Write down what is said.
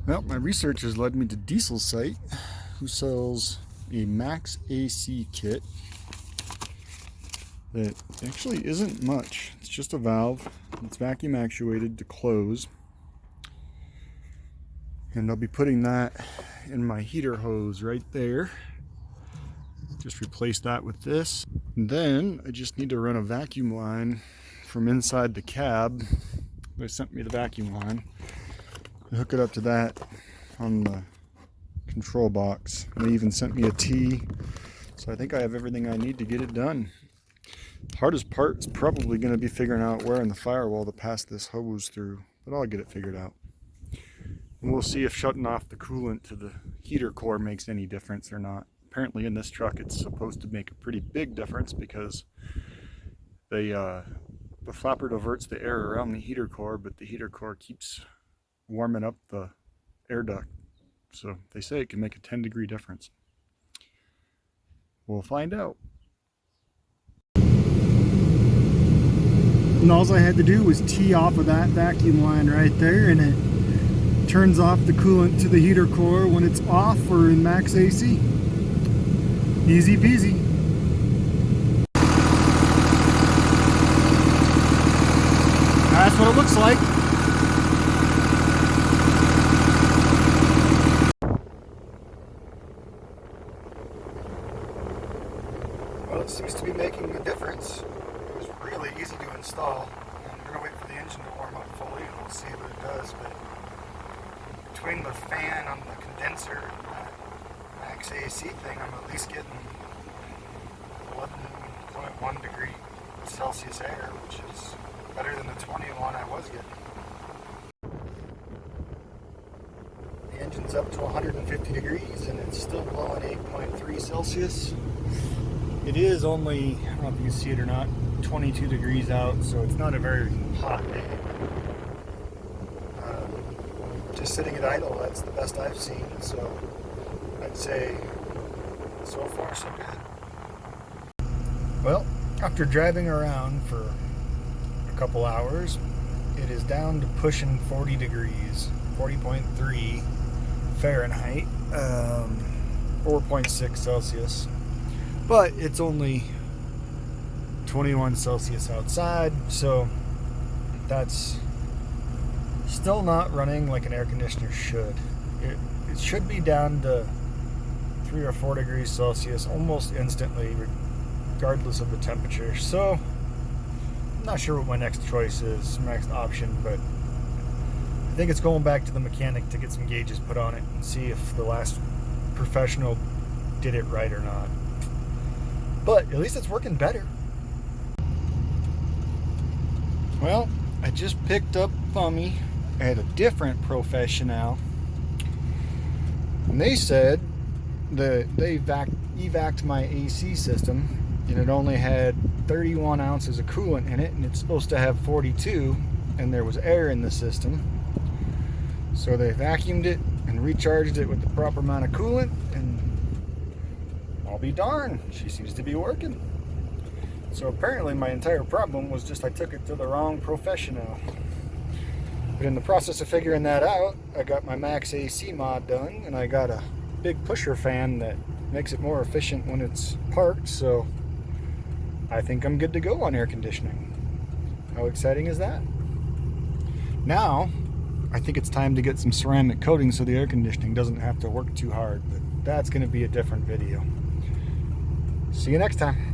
Well, my research has led me to Diesel's site, who sells a Max AC kit that actually isn't much. It's just a valve. It's vacuum actuated to close. And I'll be putting that in my heater hose right there. Just replace that with this. And then I just need to run a vacuum line from inside the cab. They sent me the vacuum line. Hook it up to that on the control box. They even sent me a T, so I think I have everything I need to get it done. The hardest part is probably going to be figuring out where in the firewall to pass this hose through, but I'll get it figured out. And we'll see if shutting off the coolant to the heater core makes any difference or not. Apparently in this truck it's supposed to make a pretty big difference because the flapper diverts the air around the heater core, but the heater core keeps warming up the air duct. So they say it can make a 10-degree difference. We'll find out. And all I had to do was tee off of that vacuum line right there, and it turns off the coolant to the heater core when it's off or in max AC. Easy peasy. That's what it looks like. Well, it seems to be making a difference. It was really easy to install. I'm going to wait for the engine to warm up fully and we'll see what it does. But between the fan on the condenser and that max AC thing, I'm at least getting 11.1 degree Celsius air, which is better than the 21 I was getting. The engine's up to 150 degrees and it's still blowing 8.3 Celsius. It is only, I don't know if you can see it or not, 22 degrees out, so it's not a very hot day. Just sitting at idle, that's the best I've seen, so I'd say so far so good. Well, after driving around for a couple hours, it is down to pushing 40 degrees, 40.3 Fahrenheit, 4.6 Celsius. But it's only 21 Celsius outside, so that's still not running like an air conditioner should. It should be down to 3 or 4 degrees Celsius almost instantly, regardless of the temperature. So I'm not sure what my next choice is, next option, but I think it's going back to the mechanic to get some gauges put on it and see if the last professional did it right or not. But at least it's working better. Well, I just picked up Fummins at a different professional, and they said that they evac'd my AC system, and it only had 31 ounces of coolant in it, and it's supposed to have 42, and there was air in the system. So they vacuumed it and recharged it with the proper amount of coolant, and I'll be darned, she seems to be working. So apparently my entire problem was just I took it to the wrong professional. But in the process of figuring that out, I got my max AC mod done, and I got a big pusher fan that makes it more efficient when it's parked, so I think I'm good to go on air conditioning. How exciting is that? Now, I think it's time to get some ceramic coating so the air conditioning doesn't have to work too hard, but that's going to be a different video. See you next time.